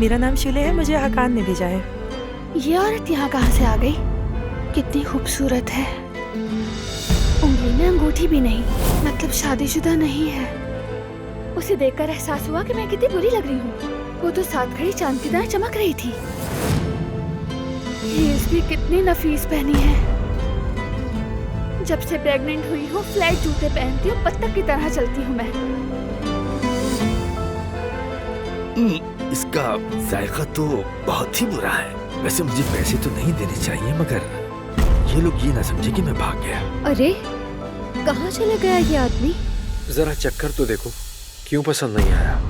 मेरा नाम शिले है, मुझे हकान ने भेजा है। ये औरत यहाँ कहाँ से आ गई? कितनी खूबसूरत है। उंगली में अंगूठी भी नहीं, मतलब शादीशुदा नहीं है। उसे देखकर एहसास हुआ कि मैं कितनी बुरी लग रही हूँ। वो तो साथ खड़ी चांद की तरह चमक रही थी। हील्स भी कितनी नफीस पहनी है। जब से प्रेग्नेंट हुई हूँ फ्लैट जूते पहनती हूँ, बत्तख की तरह चलती हूँ मैं। इसका जायका तो बहुत ही बुरा है। वैसे मुझे पैसे तो नहीं देने चाहिए, मगर ये लोग ये ना समझे कि मैं भाग गया। अरे कहाँ चले गया ये आदमी? जरा चक्कर तो देखो, क्यों पसंद नहीं आया?